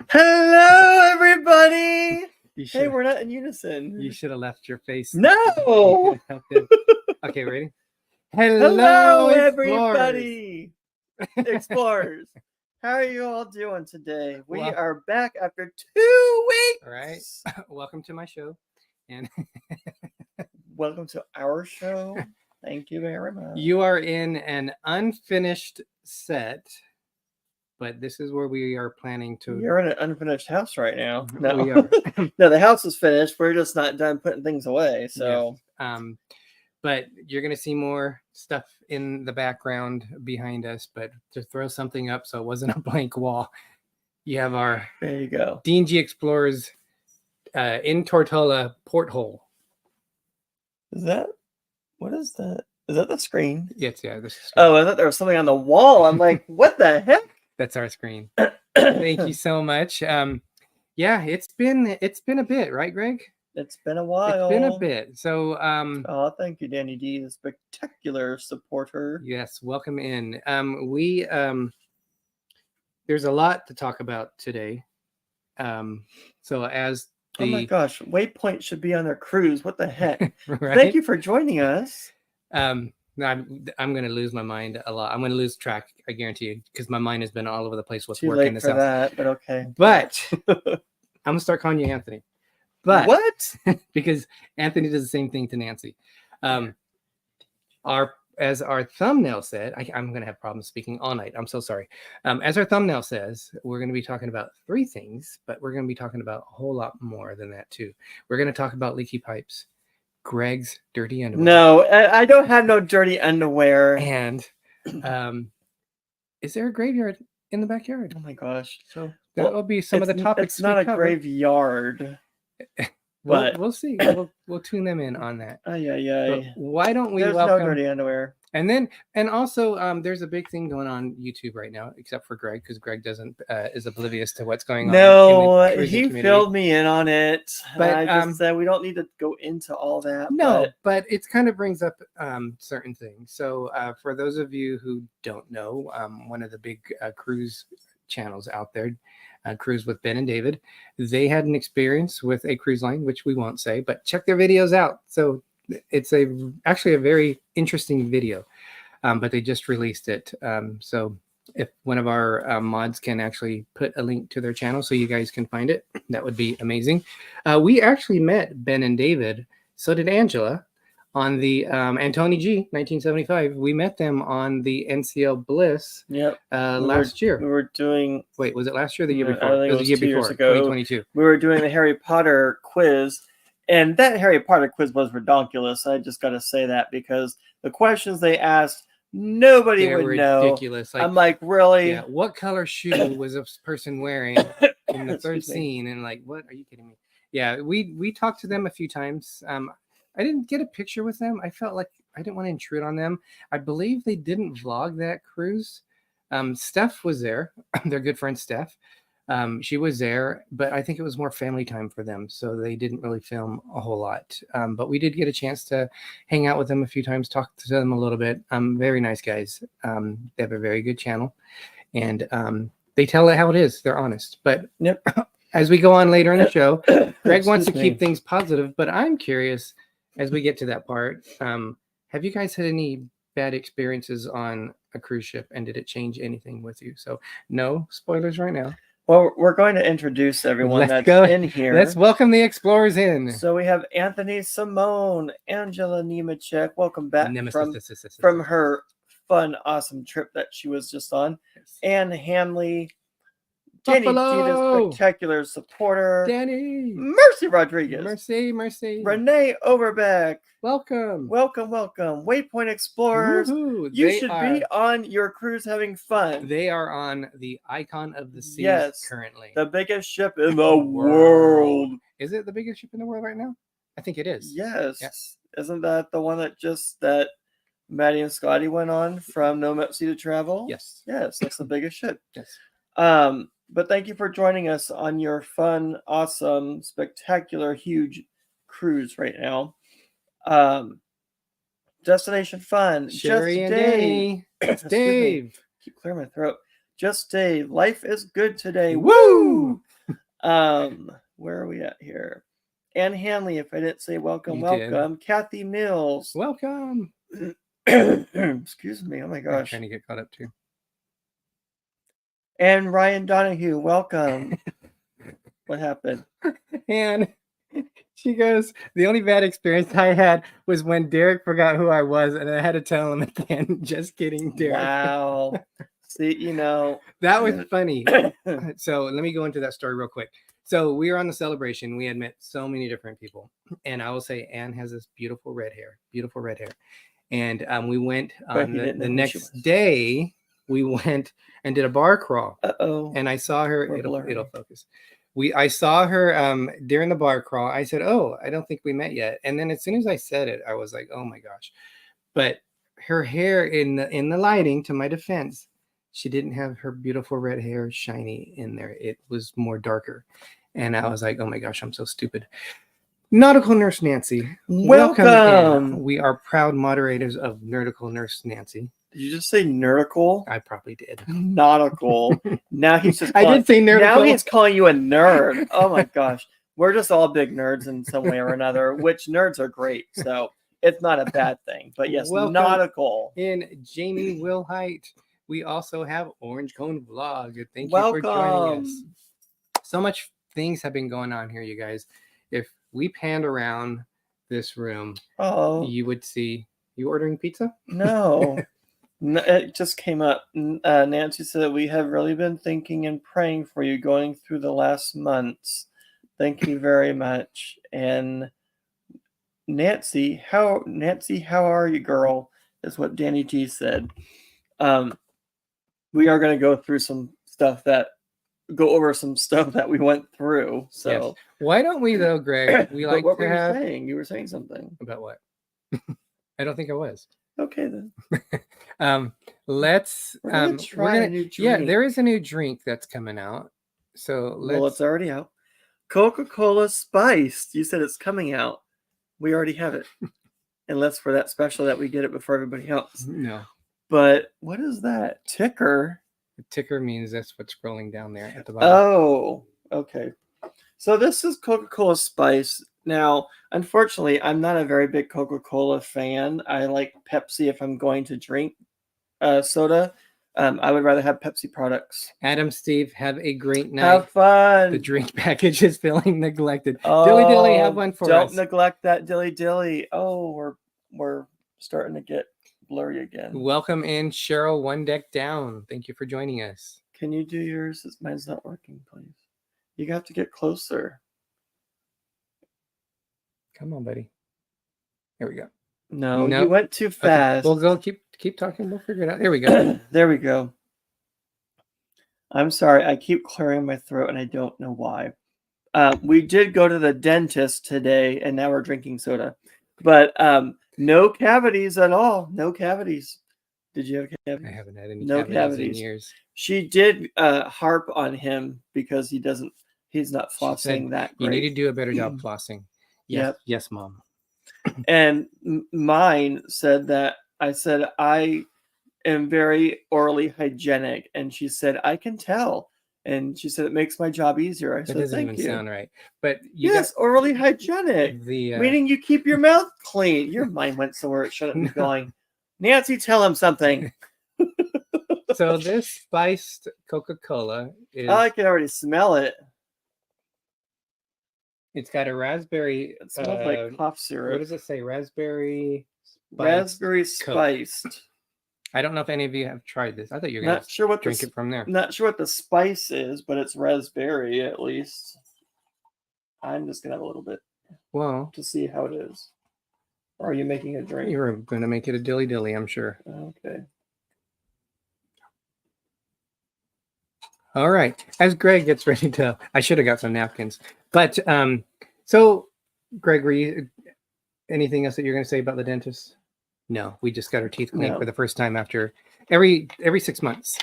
Hello, everybody. You Hey, should, we're not in unison. you should have left your face. No. Okay, ready? Hello, Explorers. everybody. Explorers. How are you all doing today? We Well- are back after 2 weeks. All right. Welcome to my show. And Welcome to our show. Thank you very much. you are in an unfinished set, but this is where we are planning to. You're in an unfinished house right now. No, We are. no, the house is finished. We're just not done putting things away. So, But you're going to see more stuff in the background behind us. But to throw something up so it wasn't a blank wall, you have our there you go. D&G Explorers in Tortola porthole. Is that? What is that? Is that the screen? Yes, yeah. This is Oh, I thought there was something on the wall. I'm like, what the heck? That's our screen. Thank you so much. Yeah, it's been a bit, right, Greg? It's been a while. It's been a bit. So Oh, thank you, Danny D, the spectacular supporter. yes, welcome in. There's a lot to talk about today. So as Oh my the gosh, Waypoint should be on their cruise. What the heck? right? Thank you for joining us. No, I'm going to lose my mind a lot. I'm going to lose track, I guarantee you, because my mind has been all over the place with Too work in late this for house. that, but okay. But I'm going to start calling you Anthony. But what? because Anthony does the same thing to Nancy. As our thumbnail said, I'm going to have problems speaking all night. I'm so sorry. As our thumbnail says, we're going to be talking about 3 things, but we're going to be talking about a whole lot more than that too. We're going to talk about leaky pipes, Greg's dirty underwear. No, I don't have no dirty underwear. And is there a graveyard in the backyard? Oh my gosh. So that will be some of the topics. It's not a cover. Graveyard. We'll see. We'll tune them in on that. But why don't we There's welcome? no dirty underwear. And also, there's a big thing going on YouTube right now, except for Greg, because Greg is oblivious to what's going on. No, in the he community. filled me in on it. But I just said we don't need to go into all that. No, but it kind of brings up certain things. So for those of you who don't know, one of the big cruise channels out there, Cruise with Ben and David, they had an experience with a cruise line, which we won't say, but check their videos out. So it's actually a very interesting video, but they just released it. So if one of our mods can actually put a link to their channel so you guys can find it, that would be amazing. We actually met Ben and David. So did Angela on the Antoni G 1975. We met them on the NCL Bliss. Yep. Last year. We were doing. Wait, was it last year or the year before? I think it was the year 2 years before, ago. 2022. We were doing the Harry Potter quiz, and that Harry Potter quiz was redonkulous. I just got to say that because the questions they asked, nobody They're would know. Ridiculous. I'm like, really? Yeah. What color shoe was this person wearing in the third scene? And like, what? Are you kidding me? Yeah, we talked to them a few times. I didn't get a picture with them. I felt like I didn't want to intrude on them. I believe they didn't vlog that cruise. Steph was there. Their good friend Steph. She was there, but I think it was more family time for them, so they didn't really film a whole lot. But we did get a chance to hang out with them a few times, talk to them a little bit. Very nice guys. They have a very good channel, and they tell it how it is. They're honest. But Yep. As we go on later in the show, Greg wants to keep things positive, but I'm curious as we get to that part. Have you guys had any bad experiences on a cruise ship, and did it change anything with you? So no spoilers right now. Well, we're going to introduce everyone that's in here. Let's welcome the Explorers in. So we have Anthony Simone, Angela Nemechek. Welcome back from her fun, awesome trip that she was just on. Yes. Anne Hanley, Danny D, the spectacular supporter. Danny. Mercy Rodriguez. Mercy. Renee Overbeck. Welcome. Waypoint Explorers. Woo-hoo. You should be on your cruise having fun. They are on the Icon of the Seas currently. The biggest ship in the world. Is it the biggest ship in the world right now? I think it is. Yes. Isn't that the one that Maddie and Scotty went on from NoMapsNeededTravel? Yes. Yes, that's the biggest ship. Yes. But thank you for joining us on your fun, awesome, spectacular, huge cruise right now. Destination Fun. Sherry and Danny. It's Dave. Keep clearing my throat. Just stay. Life is good today. Woo! Where are we at here? Anne Hanley, if I didn't say welcome, You welcome. did. Kathy Mills. Welcome. Excuse me. Oh my I'm gosh. trying to get caught up too. And Ryan Donahue, welcome. What happened? And she goes, the only bad experience I had was when Derek forgot who I was, and I had to tell him at the end. Just kidding, Derek. Wow. See, you know. That was funny. So let me go into that story real quick. So we were on the celebration. We had met so many different people. And I will say Anne has this beautiful red hair. And we went on the next day, we went and did a bar crawl. Uh-oh. And I saw her, it'll focus. I saw her during the bar crawl. I said, oh, I don't think we met yet. And then as soon as I said it, I was like, oh my gosh. But her hair in the lighting, to my defense, she didn't have her beautiful red hair shiny in there. It was more darker. And I was like, oh my gosh, I'm so stupid. Nautical Nurse Nancy. Welcome. We are proud moderators of Nautical Nurse Nancy. Did you just say nerdical? I probably did. Nautical. Now he's just I did say nerdical. Now he's calling you a nerd. Oh my gosh. We're just all big nerds in some way or another, which nerds are great. So it's not a bad thing. But yes, welcome nautical. In Jamie Wilhite. We also have Orange Cone Vlog. Thank you welcome. For joining us. So much things have been going on here, you guys. If we panned around this room, you would see. You ordering pizza? No. It just came up. Nancy said, we have really been thinking and praying for you going through the last months. Thank you very much. And Nancy, how are you, girl? Is what Danny G said. We are going to go over some stuff that we went through. So yes. Why don't we though, Greg? We like what to were you have... saying? You were saying something about what? I don't think I was. Okay then. Let's we're gonna try a new drink. Yeah, there is a new drink that's coming out. So it's already out. Coca-Cola Spiced. You said it's coming out. We already have it. Unless for that special that we get it before everybody else. No. But what is that? Ticker? The ticker means that's what's scrolling down there at the bottom. Oh, okay. So this is Coca-Cola Spice. Now, unfortunately, I'm not a very big Coca-Cola fan. I like Pepsi if I'm going to drink soda. I would rather have Pepsi products. Adam, Steve, have a great night. Have fun. The drink package is feeling neglected. Dilly Dilly, have one for us. Don't neglect that Dilly Dilly. Oh, we're starting to get blurry again. Welcome in, Cheryl, One Deck Down. Thank you for joining us. Can you do yours? Mine's not working, please. You have to get closer. Come on, buddy. Here we go. No, you went too fast. Okay. We'll go keep talking. We'll figure it out. There we go. There we go. I'm sorry. I keep clearing my throat and I don't know why. We did go to the dentist today and now we're drinking soda. But no cavities at all. No cavities. Did you have cavities? I haven't had any cavities in years. She did harp on him because he's not flossing that great. You need to do a better job flossing. Yes, yep. Yes, Mom. And mine said that I said I am very orally hygienic, and she said I can tell, and she said it makes my job easier. I said that doesn't thank even you. Sound right, but yes, orally hygienic, meaning you keep your mouth clean. Your mind went somewhere it shouldn't be going. Nancy, tell him something. So this spiced Coca-Cola is. I can already smell it. It's got a raspberry. It smells like cough syrup. What does it say? Raspberry spiced. I don't know if any of you have tried this. I thought you were going to drink it from there. Not sure what the spice is, but it's raspberry at least. I'm just going to have a little bit. Well, to see how it is. Or are you making a drink? You're going to make it a dilly dilly, I'm sure. Okay. All right. As Greg gets ready to, I should have got some napkins. But so, Greg, anything else that you're going to say about the dentist? No, we just got our teeth cleaned for the first time after every 6 months.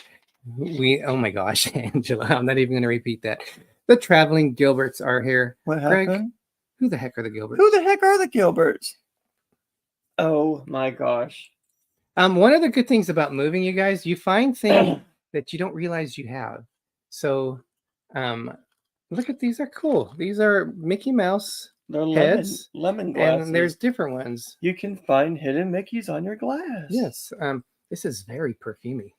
Oh my gosh, Angela, I'm not even going to repeat that. The traveling Gilberts are here. What happened? Greg, who the heck are the Gilberts? Who the heck are the Gilberts? Oh my gosh. One of the good things about moving, you guys, you find things that you don't realize you have. So look at these, are cool. These are Mickey Mouse They're heads, lemon glasses. and there's different ones. You can find hidden Mickeys on your glass. Yes. This is very perfumey.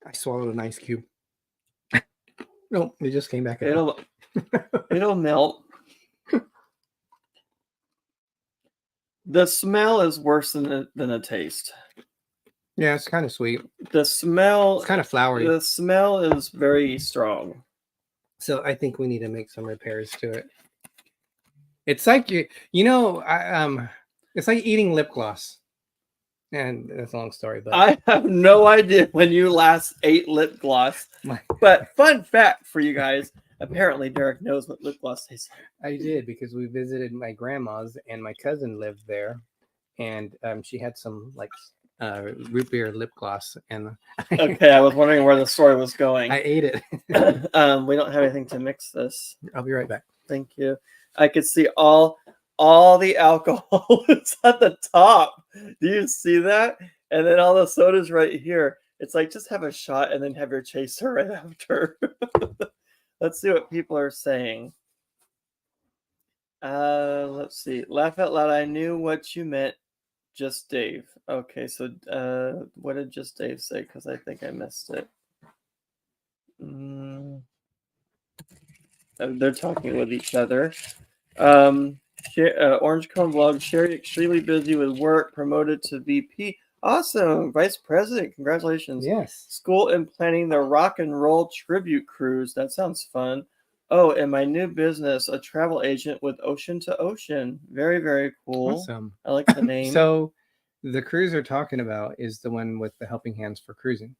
I swallowed an ice cube. No, it just came back out. It'll melt. The smell is worse than the taste. Yeah, it's kind of sweet. The smell, it's kind of flowery. The smell is very strong. So I think we need to make some repairs to it. It's like it's like eating lip gloss. And that's a long story, but I have no idea when you last ate lip gloss. But fun fact for you guys, apparently Derek knows what lip gloss tastes like. I did, because we visited my grandma's and my cousin lived there, and she had some like root beer lip gloss, and okay, I was wondering where the story was going. I ate it. We don't have anything to mix this. I'll be right back. Thank you. I could see all the alcohol is at the top. Do you see that? And then all the soda's right here. It's like, just have a shot and then have your chaser right after. Let's see what people are saying. Let's see. Laugh out loud. I knew what you meant. Just Dave. Okay, so what did Just Dave say? Because I think I missed it. They're talking with each other. Orange Cone Vlog. Sherry extremely busy with work. Promoted to VP. Awesome. Vice President. Congratulations. Yes. School and planning the rock and roll tribute cruise. That sounds fun. Oh, and my new business, a travel agent with Ocean to Ocean. Very, very cool. Awesome. I like the name. So the cruise we're talking about is the one with the helping hands for cruising.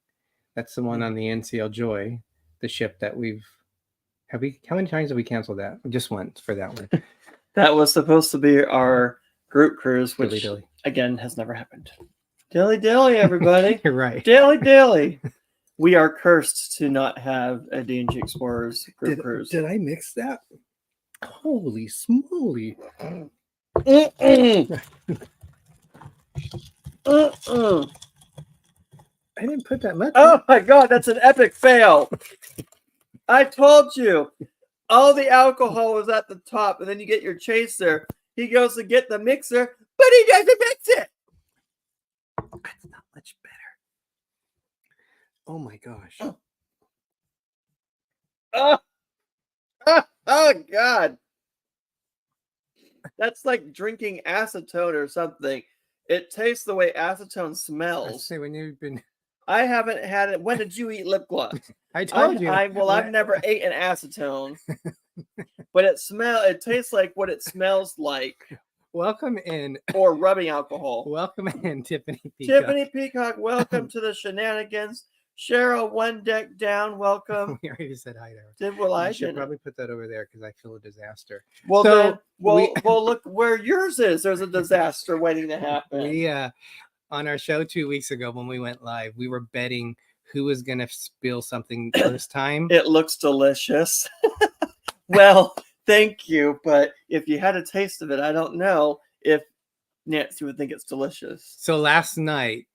That's the one on the NCL Joy, the ship that how many times have we canceled that? Just once for that one. That was supposed to be our group cruise, which dilly. Again has never happened. Dilly, everybody. You're right. Dilly. We are cursed to not have a D&G Explorers group cruise. Did I mix that? Holy smoly. I didn't put that much. Oh my God, that's an epic fail. I told you. All the alcohol was at the top, and then you get your chaser. He goes to get the mixer, but he doesn't mix it. That's not much better. Oh my gosh. Oh God. That's like drinking acetone or something. It tastes the way acetone smells. I say when you've been. I haven't had it. When did you eat lip gloss? I told you. I've never eaten acetone, but it tastes like what it smells like. Welcome in. Or rubbing alcohol. Welcome in, Tiffany Peacock. Tiffany Peacock, welcome to the shenanigans. Cheryl, one deck down, welcome. We already said hi there. I should probably put that over there because I feel a disaster. Well, so well, look where yours is. There's a disaster waiting to happen. We on our show 2 weeks ago when we went live, we were betting who was going to spill something first time. It looks delicious. Well, thank you. But if you had a taste of it, I don't know if Nancy would think it's delicious. So last night,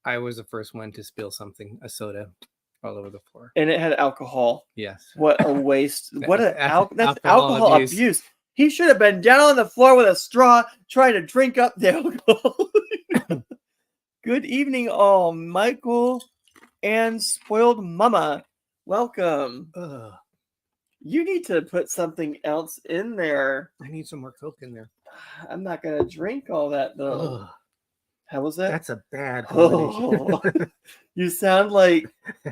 I was the first one to spill something, a soda, all over the floor. And it had alcohol. Yes. What a waste. That's alcohol abuse. He should have been down on the floor with a straw trying to drink up the alcohol. Good evening, all. Michael and Spoiled Mama. Welcome. You need to put something else in there. I need some more Coke in there. I'm not going to drink all that, though. How was that? That's a bad combination. You sound like,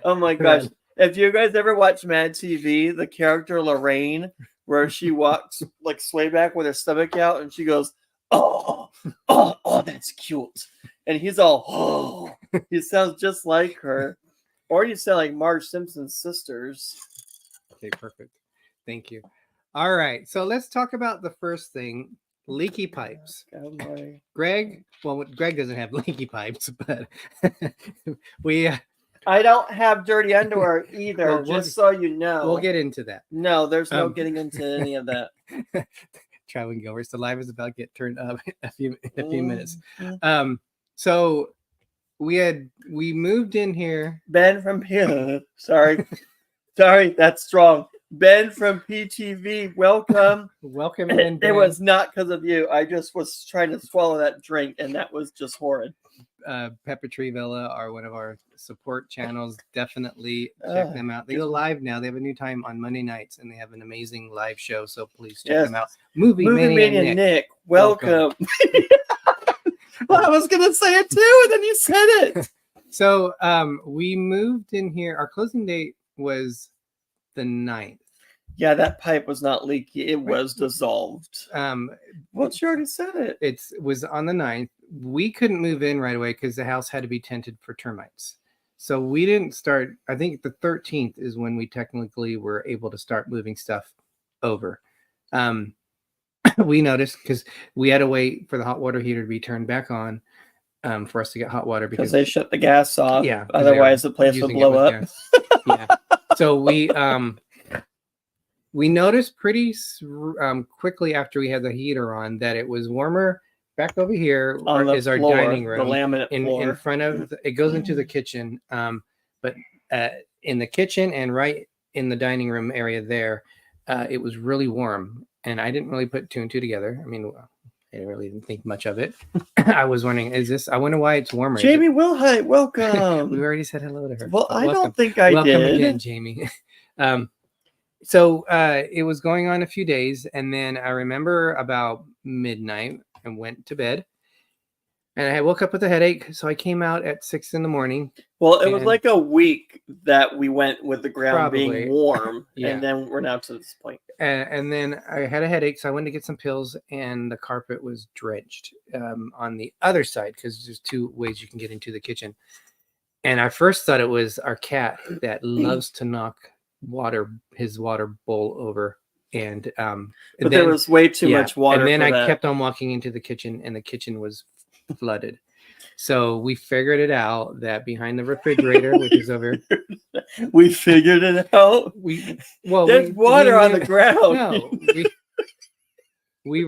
oh my gosh. If you guys ever watch Mad TV, the character Lorraine, where she walks like sway back with her stomach out and she goes, oh, that's cute. And he's all, he sounds just like her. Or you sound like Marge Simpson's sisters. Okay, perfect. Thank you. All right. So let's talk about the first thing. Leaky pipes. Oh my. Greg doesn't have leaky pipes, but I don't have dirty underwear either, so you know. We'll get into that. No, there's no getting into any of that. Traveling Gilbert. The live is about to get turned up in a few minutes. So we moved in here. Ben from sorry, that's strong. Ben from PTV, welcome. Welcome in, Ben. It was not because of you. I just was trying to swallow that drink, and that was just horrid. Pepper Tree Villa are one of our support channels. Definitely check them out. They go live now. They have a new time on Monday nights, and they have an amazing live show. So please check them out. Movie Mania Nick, welcome. Well, I was gonna say it too, and then you said it. So we moved in here. Our closing date was the 9th. Yeah, that pipe was not leaky. It was dissolved. Well, she already said it. It was on the 9th. We couldn't move in right away because the house had to be tented for termites. So we didn't start. I think the 13th is when we technically were able to start moving stuff over. We noticed because we had to wait for the hot water heater to be turned back on for us to get hot water because they shut the gas off. Yeah. Otherwise, the place would blow up. Yeah. So we noticed pretty quickly after we had the heater on that it was warmer back over here is our dining room, the laminate floor. In front of it goes into the kitchen, but in the kitchen and right in the dining room area there, it was really warm, and I didn't really put two and two together. I mean, I really didn't think much of it. I was wondering, I wonder why it's warmer. Jamie Wilhite, welcome. We already said hello to her. Well, I don't think I did. Welcome again, Jamie. So it was going on a few days, and then I remember about midnight and went to bed, and I woke up with a headache, so I came out at 6 a.m. Well, it was like a week that we went with the ground being warm, yeah. And then we're now to this point. And then I had a headache, so I went to get some pills, and the carpet was drenched on the other side because there's two ways you can get into the kitchen. And I first thought it was our cat that loves to knock his water bowl over, but then, there was way too much water. And then I kept on walking into the kitchen, and the kitchen was flooded. So we figured it out that behind the refrigerator, which is over, we figured it out. There's water on the ground. No, we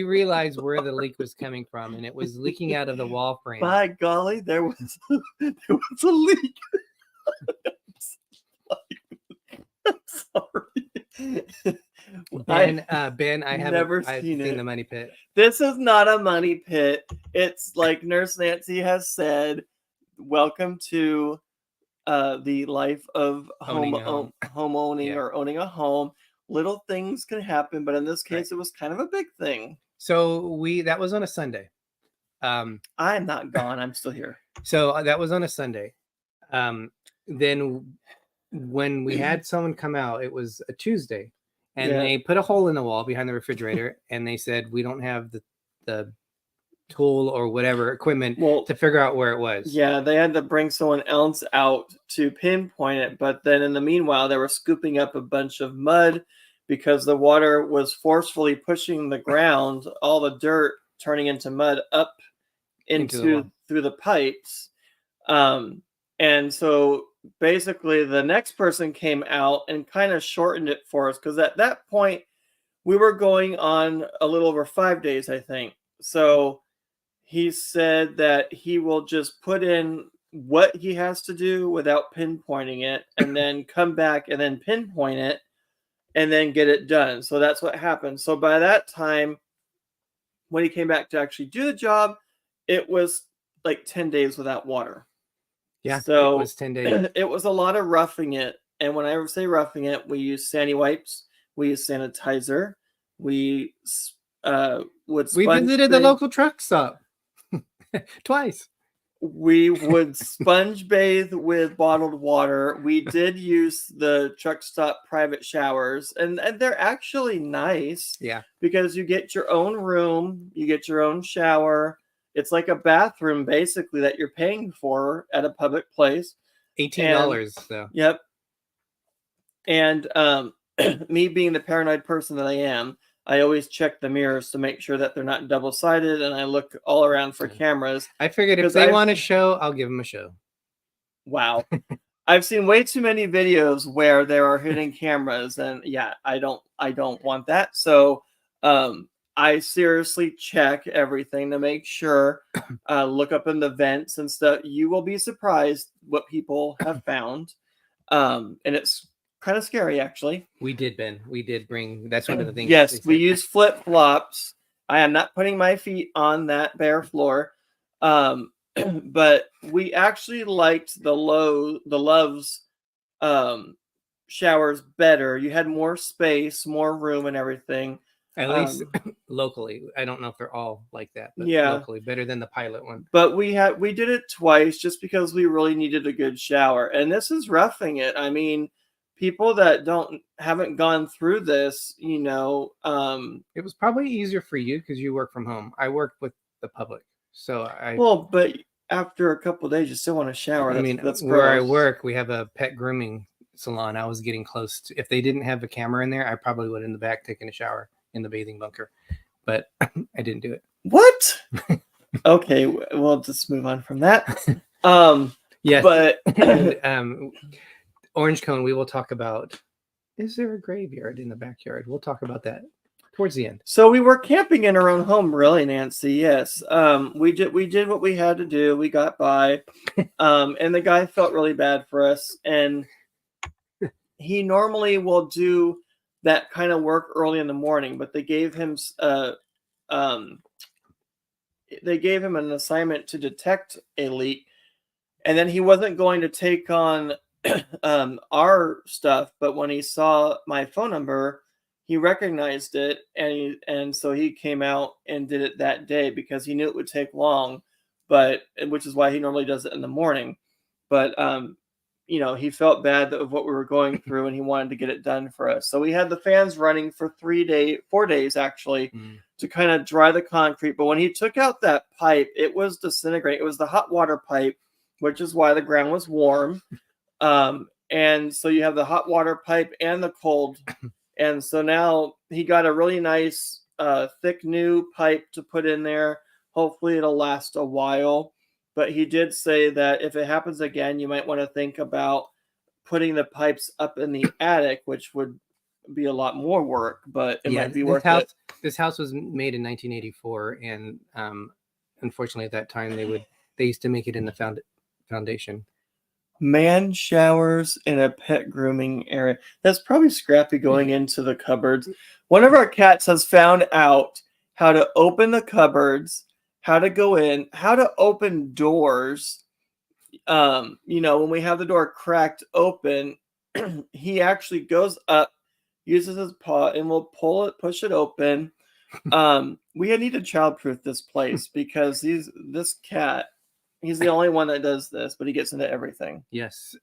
realized where the leak was coming from, and it was leaking out of the wall frame. By golly, there was a leak. I'm sorry. Ben, I haven't never seen the money pit. This is not a money pit. It's like Nurse Nancy has said, welcome to the life of home owning or owning a home. Little things can happen, but in this case, It was kind of a big thing. So that was on a Sunday. I'm not gone. I'm still here. So that was on a Sunday. Then when we had someone come out, it was a Tuesday, and they put a hole in the wall behind the refrigerator, and they said, we don't have the tool or whatever equipment to figure out where it was. Yeah, they had to bring someone else out to pinpoint it, but then in the meanwhile, they were scooping up a bunch of mud because the water was forcefully pushing the ground, all the dirt turning into mud up through the pipes. And so basically the next person came out and kind of shortened it for us because at that point we were going on a little over 5 days, I think. So he said that he will just put in what he has to do without pinpointing it and then come back and then pinpoint it and then get it done. So that's what happened. So by that time, when he came back to actually do the job, it was like 10 days without water. Yeah, so it was 10 days. It was a lot of roughing it. And when I say roughing it, we use sandy wipes, we use sanitizer, we visited the local truck stop twice. We would sponge bathe with bottled water. We did use the truck stop private showers, and they're actually nice. Yeah, because you get your own room, you get your own shower. It's like a bathroom basically that you're paying for at a public place. $18 though. Yep. And me being the paranoid person that I am, I always check the mirrors to make sure that they're not double-sided, and I look all around for cameras. I figured if they want a show, I'll give them a show. Wow. I've seen way too many videos where there are hidden cameras, and yeah, I don't want that. So I seriously check everything to make sure, look up in the vents and stuff. You will be surprised what people have found. And it's kind of scary, actually. We did, Ben. We did bring, that's one of the things. Yes, we use flip-flops. I am not putting my feet on that bare floor. But we actually liked the Love's showers better. You had more space, more room and everything. At least locally. I don't know if they're all like that, but yeah, locally, better than the pilot one. But we did it twice just because we really needed a good shower. And this is roughing it. I mean, people that haven't gone through this, you know, it was probably easier for you because you work from home. I work with the public. So but after a couple of days you still want to shower. That's where gross. I work, we have a pet grooming salon. I was getting close to, if they didn't have a camera in there, I probably would in the back taking a shower in the bathing bunker, but I didn't do it. What? Okay, we'll just move on from that. Yes, but Orange Cone, we will talk about, is there a graveyard in the backyard? We'll talk about that towards the end. So we were camping in our own home, really, Nancy. Yes. We did what we had to do. We got by. And the guy felt really bad for us. And he normally will do that kind of work early in the morning, but they gave him an assignment to detect a leak, and then he wasn't going to take on our stuff. But when he saw my phone number, he recognized it, and so he came out and did it that day because he knew it would take long, which is why he normally does it in the morning. But you know, he felt bad of what we were going through, and he wanted to get it done for us. So we had the fans running for 4 days actually, to kind of dry the concrete. But when he took out that pipe, it was disintegrating. It was the hot water pipe, which is why the ground was warm. And so you have the hot water pipe and the cold. And so now he got a really nice, thick new pipe to put in there. Hopefully it'll last a while. But he did say that if it happens again, you might want to think about putting the pipes up in the attic, which would be a lot more work, but it might be worth it. This house was made in 1984, and unfortunately at that time they used to make it in the foundation. Man showers in a pet grooming area. That's probably Scrappy going into the cupboards. One of our cats has found out how to open the cupboards, how to go in, how to open doors. You know, when we have the door cracked open, he actually goes up, uses his paw, and will push it open. We need to childproof this place because this cat, he's the only one that does this, but he gets into everything. Yes.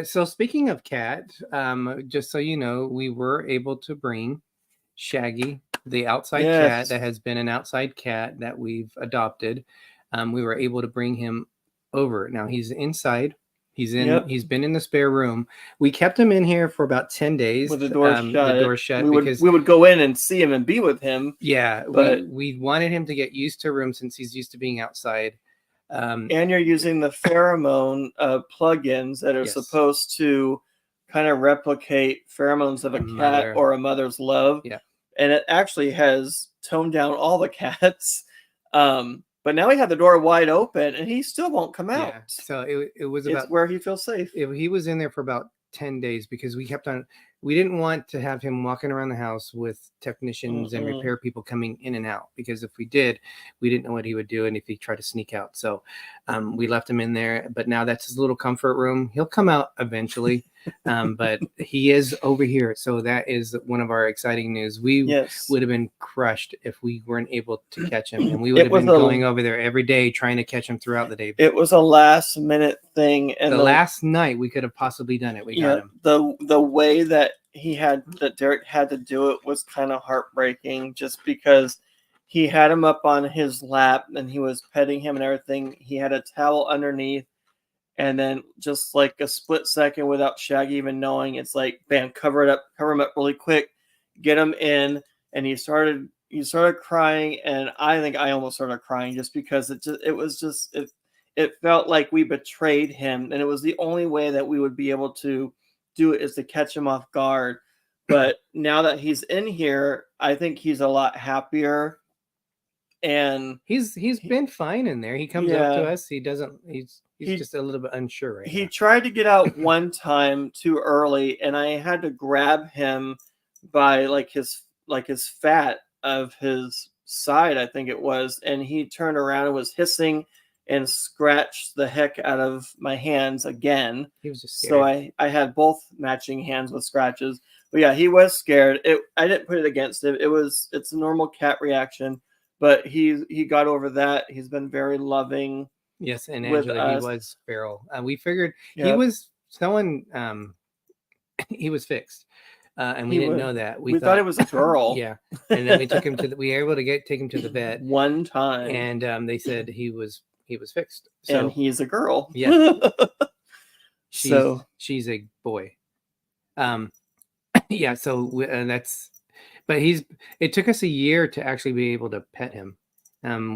So speaking of cat, just so you know, we were able to bring Shaggy, the outside cat that has been an outside cat that we've adopted. We were able to bring him over. Now he's inside. He's been in the spare room. We kept him in here for about 10 days with the door shut. We would go in and see him and be with him. Yeah, but we wanted him to get used to a room since he's used to being outside. And you're using the pheromone plugins that are supposed to kind of replicate pheromones of a cat or a mother's love. Yeah. And it actually has toned down all the cats. But now we have the door wide open and he still won't come out. Yeah. So it was about where he feels safe. He was in there for about 10 days because we didn't want to have him walking around the house with technicians and repair people coming in and out, because if we did, we didn't know what he would do and if he tried to sneak out. So we left him in there, but now that's his little comfort room. He'll come out eventually, but he is over here. So that is one of our exciting news. We would have been crushed if we weren't able to catch him, and we would have been going over there every day trying to catch him throughout the day. It was a last minute thing, and the last night we could have possibly done it. We got him. The way that Derek had to do it was kind of heartbreaking, just because he had him up on his lap and he was petting him and everything. He had a towel underneath, and then just like a split second without Shaggy even knowing, it's like, bam, cover him up really quick, get him in. And he started crying, and I think I almost started crying just because it felt like we betrayed him, and it was the only way that we would be able to do it is to catch him off guard. But now that he's in here, I think he's a lot happier. And he's been fine in there. He comes up to us. He's just a little bit unsure right now. He tried to get out one time too early, and I had to grab him by like his fat of his side, I think it was, and he turned around and was hissing and scratched the heck out of my hands again. He was just scared. So I had both matching hands with scratches. But yeah, he was scared. I didn't put it against him. It's a normal cat reaction, but he got over that. He's been very loving. Yes, and Angela, he was feral. We figured he was fixed. And we didn't know that. We thought it was a girl. Yeah. And then we took him we were able to take him to the vet one time. And they said he was fixed. So, and he's a girl. Yeah. She's a boy. Yeah, so but it took us a year to actually be able to pet him.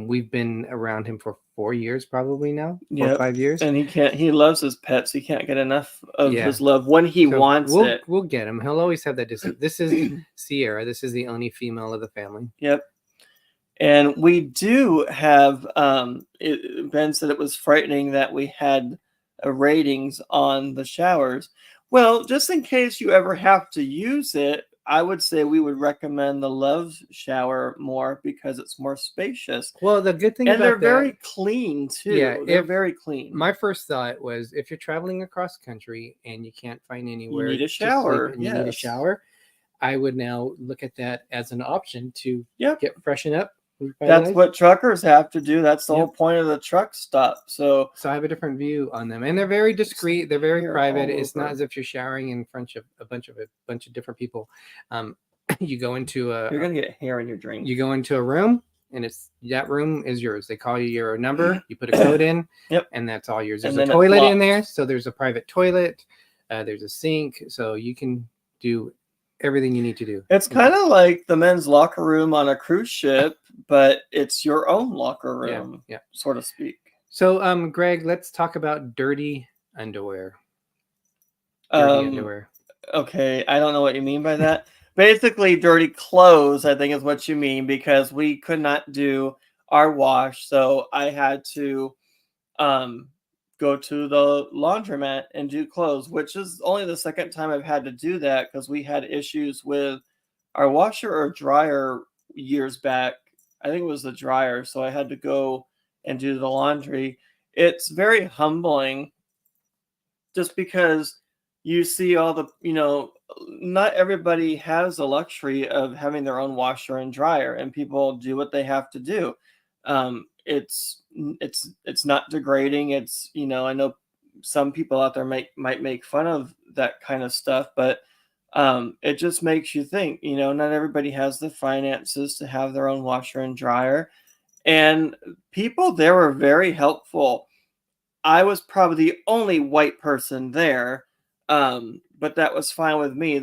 We've been around him for 4 years probably now. 4 or 5 years. And he loves his pets. He can't get enough of his love when he wants it. We'll get him. He'll always have that distance. This is Sierra. This is the only female of the family. Yep. And we do have Ben said it was frightening that we had ratings on the showers. Well, just in case you ever have to use it, I would say we would recommend the Love shower more because it's more spacious. Well, the good thing and they're very clean too. Yeah, they're very clean. My first thought was if you're traveling across country and you can't find anywhere, you need a shower. You need a shower. I would now look at that as an option to get freshen up. That's what truckers have to do. That's the whole point of the truck stop. So I have a different view on them, and they're very discreet. They're very private. It's not as if you're showering in front of a bunch of different people. You go into you're gonna get hair in your drink. You go into a room, and that room is yours. They call you your number. You put a code in, and that's all yours. There's a toilet in there, so there's a private toilet. There's a sink, so you can do everything you need to do. It's kind of like the men's locker room on a cruise ship, but it's your own locker room, so to speak. So, Greg, let's talk about dirty underwear. Underwear. Okay, I don't know what you mean by that. Basically, dirty clothes, I think is what you mean, because we could not do our wash, so I had to go to the laundromat and do clothes, which is only the second time I've had to do that because we had issues with our washer or dryer years back. I think it was the dryer, so I had to go and do the laundry. It's very humbling just because you see all the, not everybody has the luxury of having their own washer and dryer, and people do what they have to do. It's not degrading. It's, I know some people out there might make fun of that kind of stuff, but it just makes you think, not everybody has the finances to have their own washer and dryer. And people there were very helpful. I was probably the only white person there, but that was fine with me.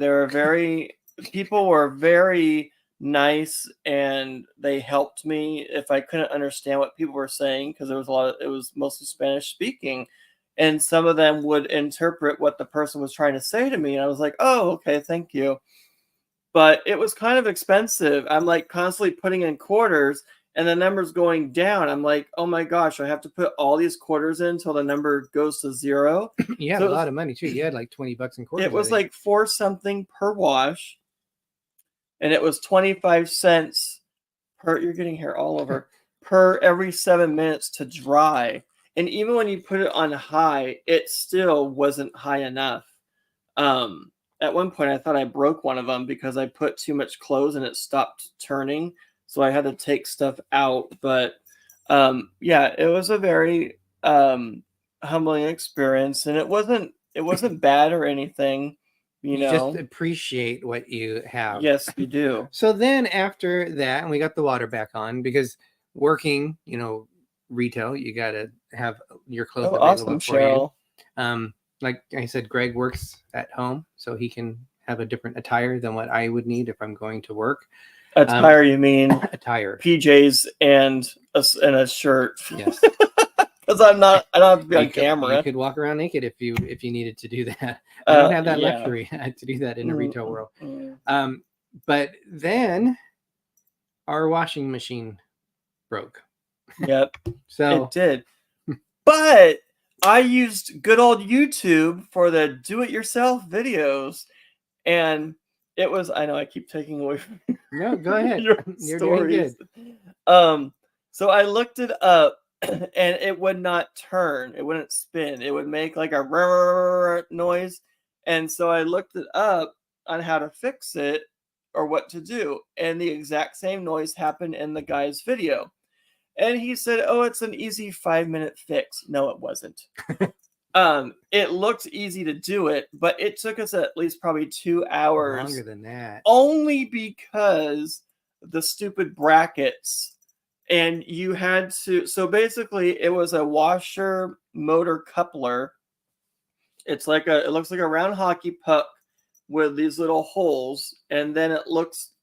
People were very nice, and they helped me if I couldn't understand what people were saying, because it was mostly Spanish speaking, and some of them would interpret what the person was trying to say to me, and I was like, oh, okay, thank you. But it was kind of expensive. I'm like constantly putting in quarters and the number's going down. I'm like, oh my gosh, I have to put all these quarters in until the number goes to zero. You had a lot of money too. You had like $20 in quarters. It was like $4 something per wash. And it was 25 cents per, you're getting hair all over, per every 7 minutes to dry. And even when you put it on high, it still wasn't high enough. At one point, I thought I broke one of them because I put too much clothes and it stopped turning. So I had to take stuff out. But it was a very humbling experience. And it wasn't bad or anything. You just appreciate what you have. Yes, you do. So then after that, and we got the water back on, because working, retail, you got to have your clothes available for you. Like I said, Greg works at home, so he can have a different attire than what I would need if I'm going to work. Attire, you mean? Attire. PJs and a shirt. Yes. Because I don't have to be on You camera. could walk around naked if you needed to do that. I don't have that luxury to do that in the retail world. But then our washing machine broke. Yep. So it did. But I used good old YouTube for the do-it-yourself videos, and it was, I know I keep taking away from no, go ahead. You're doing good. So I looked it up, and it would not turn. It wouldn't spin. It would make like a noise. And so I looked it up on how to fix it or what to do, and the exact same noise happened in the guy's video. And he said, "Oh, it's an easy 5-minute fix." No, it wasn't. It looked easy to do it, but it took us at least probably 2 hours. Longer than that. Only because the stupid brackets, and you had to. So basically, it was a washer motor coupler. It looks like a round hockey puck with these little holes, and then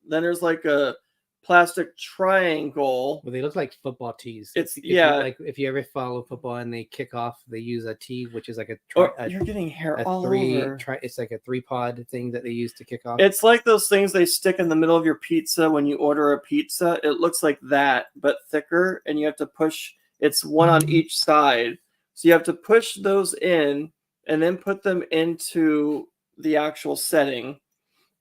there's like a plastic triangle. Well, they look like football tees. If you ever follow football and they kick off, they use a tee, which is like you're getting hair all over. It's like a 3-pod thing that they use to kick off. It's like those things they stick in the middle of your pizza when you order a pizza. It looks like that, but thicker, and you have to push. It's one on each side, so you have to push those in and then put them into the actual setting.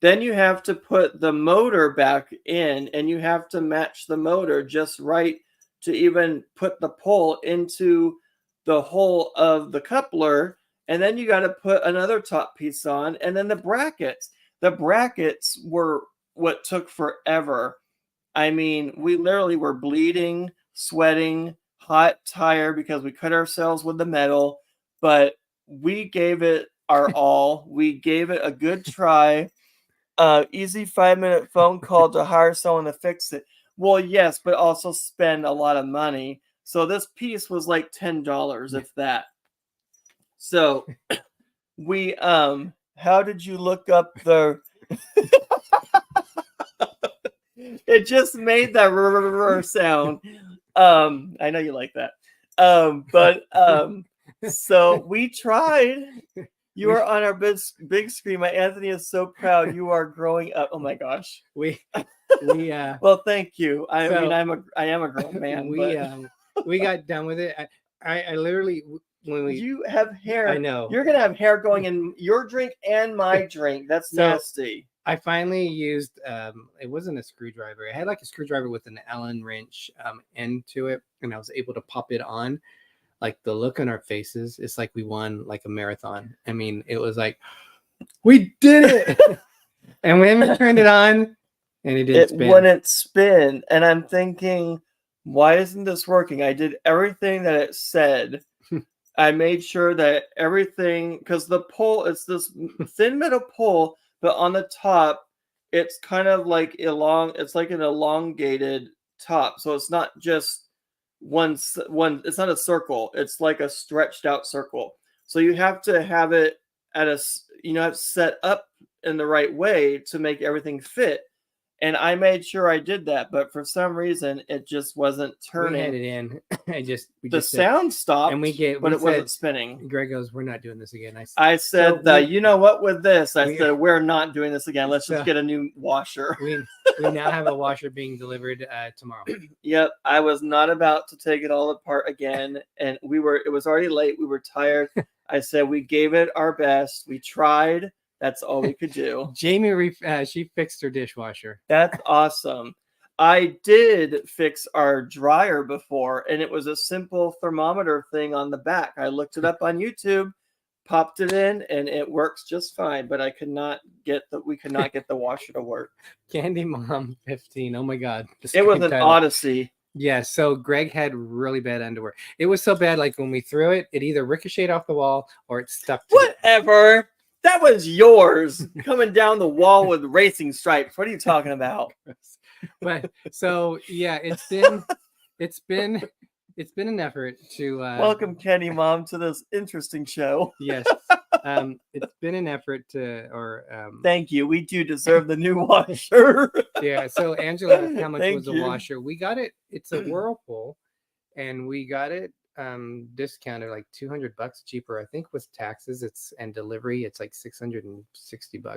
Then you have to put the motor back in, and you have to match the motor just right to even put the pole into the hole of the coupler. And then you got to put another top piece on, and then the brackets. The brackets were what took forever. I mean, we literally were bleeding, sweating, hot, tired because we cut ourselves with the metal, but we gave it our all. We gave it a good try. Easy 5-minute phone call to hire someone to fix it. Well, yes, but also spend a lot of money. So this piece was like $10, if that. So we how did you look up the it just made that sound. I know you like that. So we tried. You are on our big screen. My Anthony is so proud. You are growing up. Oh my gosh. Well, thank you. I am a grown man. We got done with it. I literally you have hair. I know. You're gonna have hair going in your drink and my drink. That's nasty. I finally used it wasn't a screwdriver. I had like a screwdriver with an Allen wrench end to it, and I was able to pop it on. Like the look on our faces, it's like we won like a marathon. I mean, it was like, we did it. And we haven't turned it on, and it wouldn't spin. And I'm thinking, why isn't this working? I did everything that it said. I made sure that everything, because the pole, it's this thin metal pole, but on the top, it's kind of like it's like an elongated top. So it's not just one, it's not a circle. It's like a stretched out circle. So you have to have it set up in the right way to make everything fit. And I made sure I did that, but for some reason it just wasn't turning. We had it in. The sound stopped, and it wasn't spinning. Greg goes, "We're not doing this again." I said, you know what? With this, I said, we're not doing this again. Let's just get a new washer. We now have a washer being delivered tomorrow. Yep, I was not about to take it all apart again, and it was already late. We were tired. I said we gave it our best. We tried. That's all we could do. Jamie, she fixed her dishwasher. That's awesome. I did fix our dryer before, and it was a simple thermometer thing on the back. I looked it up on YouTube, popped it in, and it works just fine. But we could not get the washer to work. Candy Mom 15. Oh my God. It was an odyssey. Yeah, so Greg had really bad underwear. It was so bad, like when we threw it, it either ricocheted off the wall or it stuck to Whatever. That was yours coming down the wall with racing stripes. What are you talking about? But so yeah, it's been an effort to welcome Kenny Mom to this interesting show. Yes. It's been an effort thank you. We do deserve the new washer. Yeah, so Angela asked how much was a washer. We got it, it's a Whirlpool, and we got it discounted like $200 cheaper. I think with taxes and delivery, it's like $660,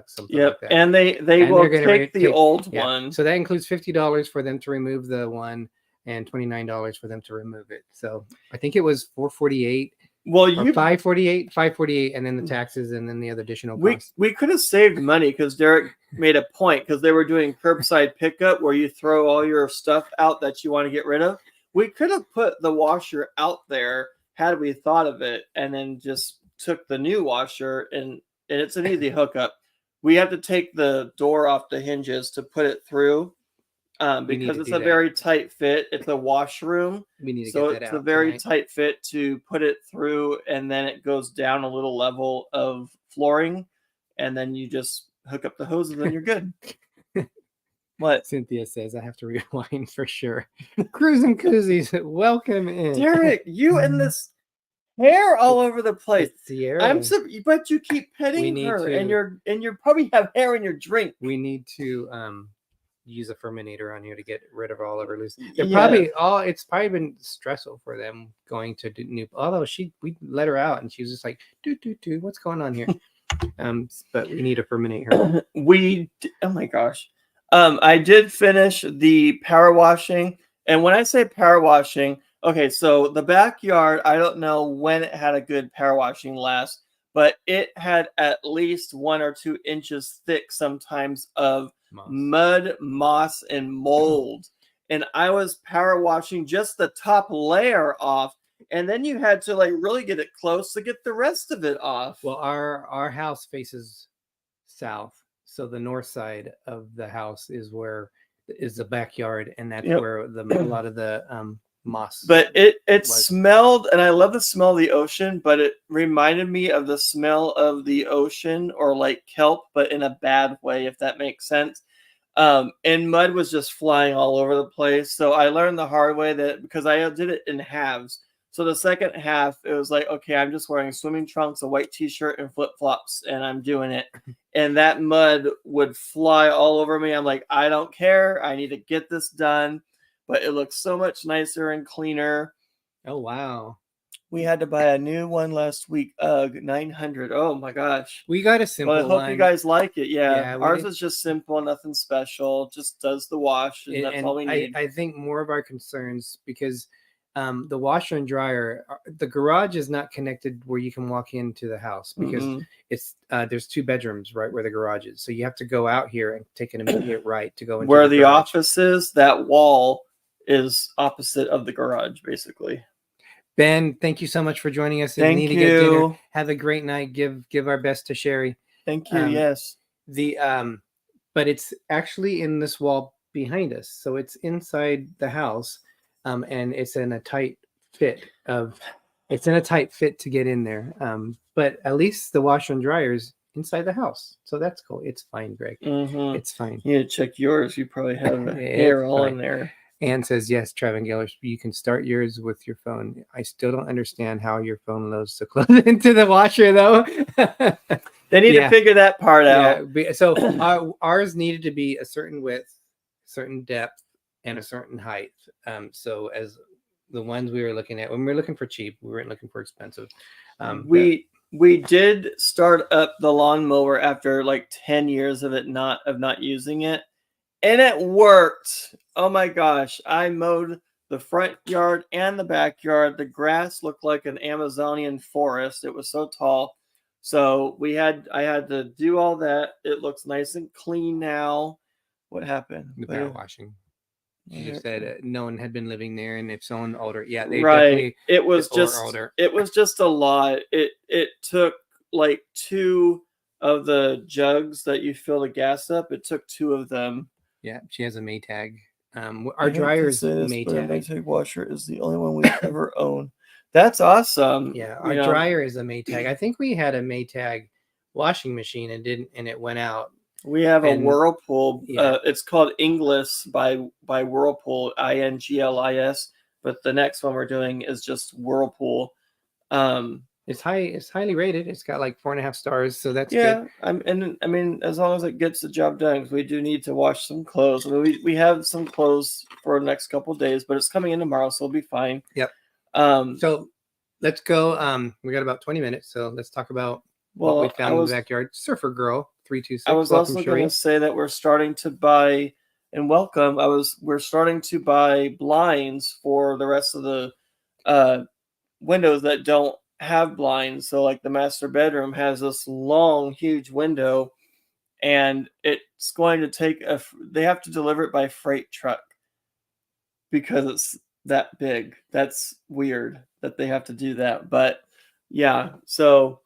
something like that. And they will take the old one. So that includes $50 for them to remove the one and $29 for them to remove it. So I think it was $448. Well, you $548, and then the taxes, and then the other additional costs. We could have saved money because Derek made a point, because they were doing curbside pickup where you throw all your stuff out that you want to get rid of. We could have put the washer out there had we thought of it, and then just took the new washer, and it's an easy hookup. We have to take the door off the hinges to put it through. Because it's a very tight fit. It's a washroom. We need to so get that it's out a very tonight. tight fit to put it through, and then it goes down a little level of flooring, and then you just hook up the hoses and you're good. What? Cynthia says I have to rewind for sure. Cruise and Koozies, welcome in. Derek, you and this hair all over the place. Sierra. But you keep petting her, and you probably have hair in your drink. We need to use a Furminator on here to get rid of all of her loose. It's probably been stressful for them going to new. Although we let her out and she was just like, do, what's going on here? But we need to Furminate her. Oh my gosh. I did finish the power washing, and when I say power washing, okay, so the backyard, I don't know when it had a good power washing last, but it had at least 1 or 2 inches thick sometimes of mud, moss, and mold. And I was power washing just the top layer off, and then you had to like really get it close to get the rest of it off. Well, our house faces south, so the north side of the house is the backyard, and that's where a lot of the moss. But it smelled, and I love the smell of the ocean, but it reminded me of the smell of the ocean, or like kelp, but in a bad way, if that makes sense. And mud was just flying all over the place. So I learned the hard way that, because I did it in halves. So the second half, it was like, okay, I'm just wearing swimming trunks, a white t-shirt, and flip-flops, and I'm doing it. And that mud would fly all over me. I'm like, I don't care. I need to get this done. But it looks so much nicer and cleaner. Oh, wow. We had to buy a new one last week. 900. Oh my gosh. We got a simple one. Well, I hope you guys like it. Yeah, ours is just simple, nothing special. Just does the wash, and that's all we need. I think more of our concerns, because the washer and dryer, the garage is not connected where you can walk into the house, because it's there's 2 bedrooms right where the garage is. So you have to go out here and take an immediate right to go into where the office is. That wall is opposite of the garage, basically. Ben, thank you so much for joining us. Thank you. To get dinner. Have a great night. Give our best to Sherry. Thank you. Yes. But it's actually in this wall behind us, so it's inside the house, and it's in a tight fit to get in there. But at least the washer and dryer's inside the house, so that's cool. It's fine, Greg. It's fine. You need to check yours. You probably have hair all in there. Anne says, yes, Trav Geller, you can start yours with your phone. I still don't understand how your phone loads the clothes into the washer, though. They need to figure that part out. So ours needed to be a certain width, certain depth, and a certain height. So as the ones we were looking at, when we were looking for cheap, we weren't looking for expensive. We did start up the lawnmower after like 10 years of not using it. And it worked. Oh my gosh. I mowed the front yard and the backyard. The grass looked like an Amazonian forest. It was so tall. So I had to do all that. It looks nice and clean now. What happened? The power washing. She just said no one had been living there, and if someone older, they right. It was just a lot. It took like 2 of the jugs that you fill the gas up. It took 2 of them. Yeah, she has a Maytag. Our dryer is Maytag. The Maytag washer is the only one we've ever owned. That's awesome. Yeah, our dryer is a Maytag. I think we had a Maytag washing machine and it went out. We have a Whirlpool. It's called Inglis by Whirlpool, Inglis. But the next one we're doing is just Whirlpool. It's highly rated. It's got like 4.5 stars, so that's good. I mean, as long as it gets the job done, because we do need to wash some clothes. I mean, we have some clothes for the next couple of days, but it's coming in tomorrow, so it'll be fine. Yep. So let's go. We got about 20 minutes, so let's talk about what we found in the backyard. Surfer Girl 326. I was also going to say that we're starting to buy and welcome. We're starting to buy blinds for the rest of the windows that don't have blinds. So like the master bedroom has this long, huge window, and it's going to take they have to deliver it by freight truck because it's that big. That's weird that they have to do that. But yeah, so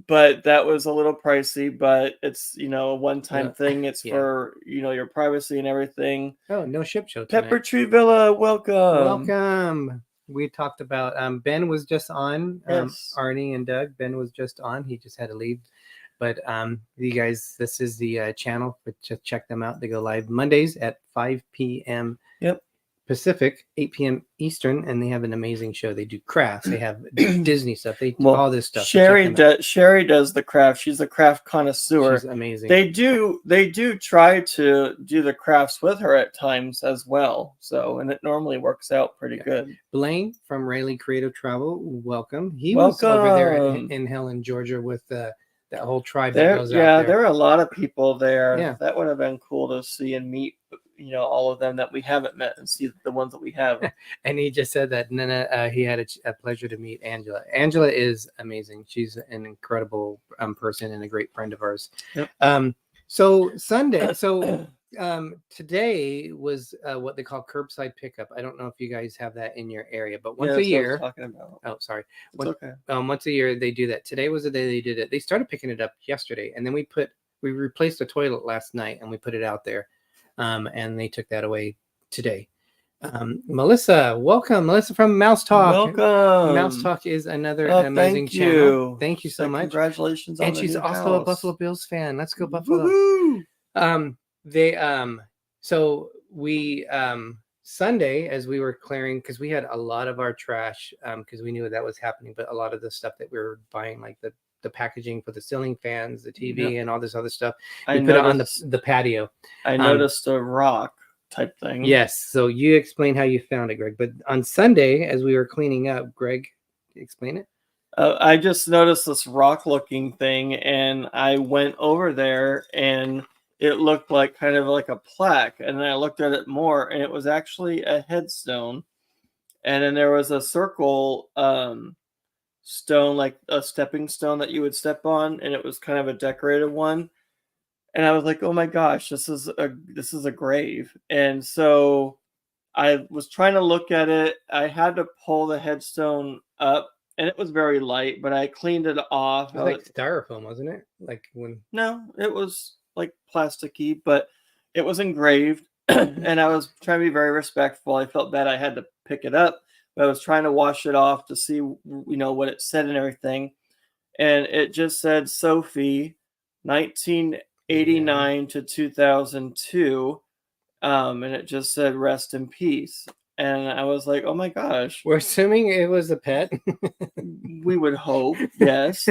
but that was a little pricey, but it's, a one-time thing. It's for, your privacy and everything. Oh, no ship show tonight. Pepper Tree Villa, welcome. Welcome. We talked about Ben was just on. Yes. Arnie and Doug. Ben was just on. He just had to leave. But you guys, this is the channel. But just check them out. They go live Mondays at 5 p.m. Yep. Pacific, 8 p.m. Eastern, and they have an amazing show. They do crafts. They have Disney stuff. They do all this stuff. Sherry does the craft. She's a craft connoisseur. She's amazing. They do try to do the crafts with her at times as well. So, and it normally works out pretty good. Blaine from Rayleigh Creative Travel, welcome. He was over there in Helen, Georgia, with that whole tribe that goes out there. There are a lot of people there. Yeah. That would have been cool to see and meet, all of them that we haven't met, and see the ones that we have. And he just said that he had a pleasure to meet Angela. Angela is amazing. She's an incredible person and a great friend of ours. Yep. So Sunday, today was what they call curbside pickup. I don't know if you guys have that in your area, but once a year. Talking about. Oh, sorry. Okay. Once a year they do that. Today was the day they did it. They started picking it up yesterday, and then we replaced the toilet last night, and we put it out there. And they took that away today. Melissa, welcome. Melissa from Mouse Talk. Welcome. Mouse Talk is another amazing channel. Thank you so much. Congratulations on and the she's new also house. a Buffalo Bills fan. Let's go Buffalo. Woo-hoo! So we Sunday, as we were clearing, because we had a lot of our trash, because we knew that was happening, but a lot of the stuff that we were buying, like the packaging for the ceiling fans, the TV, and all this other stuff, we put it on the patio. I noticed a rock type thing. Yes. So you explain how you found it, Greg. But on Sunday, as we were cleaning up, Greg, explain it. I just noticed this rock looking thing, and I went over there, and it looked like kind of like a plaque. And then I looked at it more, and it was actually a headstone. And then there was a circle stone, like a stepping stone that you would step on, and it was kind of a decorated one. And I was like, oh my gosh, this is a grave. And so I was trying to look at it. I had to pull the headstone up, and it was very light, but I cleaned it off. It was like styrofoam, wasn't it? No, it was like plasticky, but it was engraved. And I was trying to be very respectful. I felt bad I had to pick it up, but I was trying to wash it off to see, what it said and everything. And it just said Sophie, 1989 to 2002. And it just said rest in peace. And I was like, oh my gosh. We're assuming it was a pet. We would hope, yes.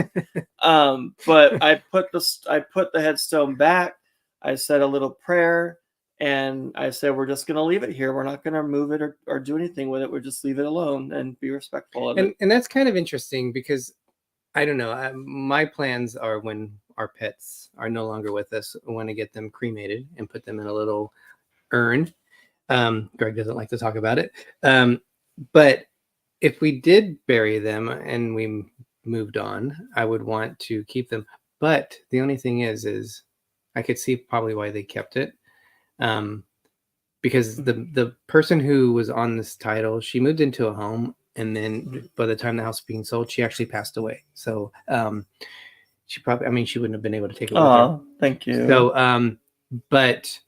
But I put the headstone back. I said a little prayer. And I said, we're just going to leave it here. We're not going to move it or do anything with it. We'll just leave it alone and be respectful of it. And that's kind of interesting because, I don't know, my plans are when our pets are no longer with us, I want to get them cremated and put them in a little urn. Greg doesn't like to talk about it. But if we did bury them and we moved on, I would want to keep them. But the only thing is I could see probably why they kept it. Because the person who was on this title, she moved into a home, and then by the time the house was being sold, she actually passed away. So she wouldn't have been able to take it with her. Thank you. So but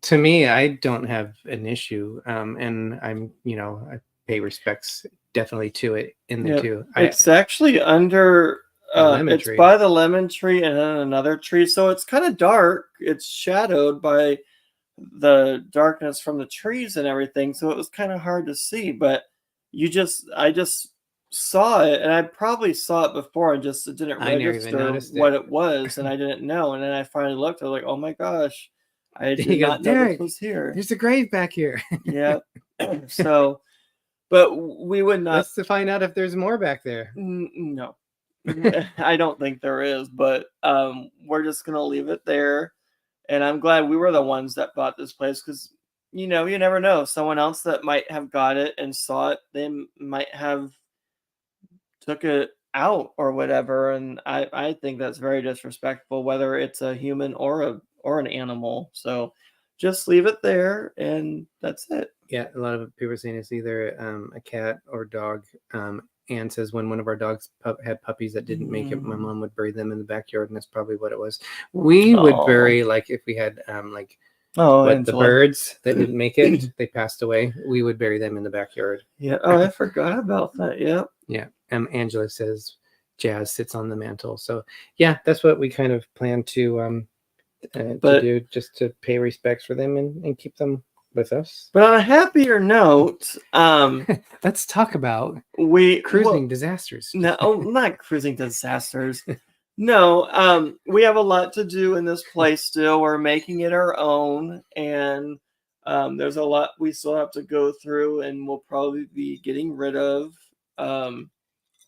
to me, I don't have an issue, and I'm I pay respects definitely to it in the two. It's actually under it's tree. by the lemon tree and then another tree, so it's kind of dark. It's shadowed by the darkness from the trees and everything, so it was kind of hard to see. But I just saw it, and I probably saw it before and just didn't register what it was, and I didn't know. And then I finally looked. I was like, "Oh my gosh, I did not know this was here." There's a grave back here. Yeah. So, But we would not. Let's find out if there's more back there. No. I don't think there is, but we're just gonna leave it there. And I'm glad we were the ones that bought this place, because you never know. Someone else that might have got it and saw it, they might have took it out or whatever. And I think that's very disrespectful, whether it's a human or an animal. So just leave it there, and that's it. Yeah, a lot of people are saying it's either a cat or dog. Anne says when one of our dogs had puppies that didn't make it, my mom would bury them in the backyard, and that's probably what it was. We would bury, like, if we had the birds that didn't make it, they passed away, we would bury them in the backyard. Yeah. Oh, I forgot about that. Yeah. Yeah. Angela says Jazz sits on the mantle. So yeah, that's what we kind of plan to do, just to pay respects for them and keep them with us. But on a happier note, let's talk about cruising disasters. No, not cruising disasters. No, we have a lot to do in this place still. We're making it our own, and there's a lot we still have to go through, and we'll probably be getting rid of.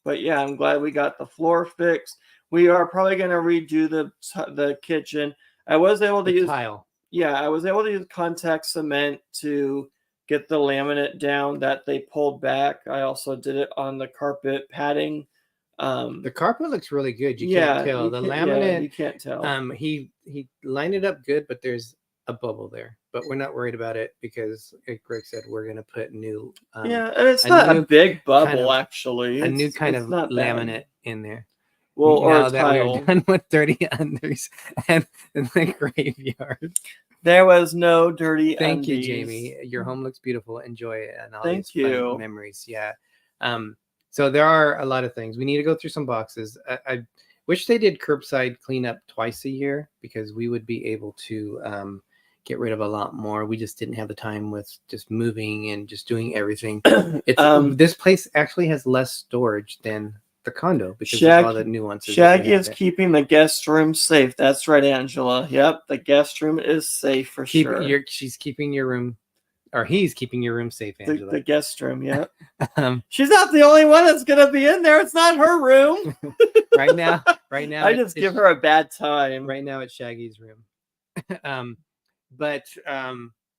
But yeah, I'm glad we got the floor fixed. We are probably going to redo the kitchen. I was able to use tile. Yeah, I was able to use contact cement to get the laminate down that they pulled back. I also did it on the carpet padding. The carpet looks really good. You can't tell. The laminate, you can't tell. He lined it up good, but there's a bubble there. But we're not worried about it because, like Greg said, we're going to put new. And it's not a big bubble, actually. A new kind of laminate in there. Well, or that tile. We're done with dirty unders and the graveyard. There was no dirty Thank you, Jamie. Your home looks beautiful. Enjoy it. And all these fun memories. Yeah. So there are a lot of things. We need to go through some boxes. I wish they did curbside cleanup twice a year, because we would be able to get rid of a lot more. We just didn't have the time with just moving and just doing everything. This place actually has less storage than the condo because of all the nuances. Shaggy is keeping the guest room safe. That's right, Angela. Yep, the guest room is safe for sure. She's keeping your room, or he's keeping your room safe, Angela. The guest room, yeah. She's not the only one that's gonna be in there. It's not her room. Right now, I just give her a bad time. Right now, it's Shaggy's room. But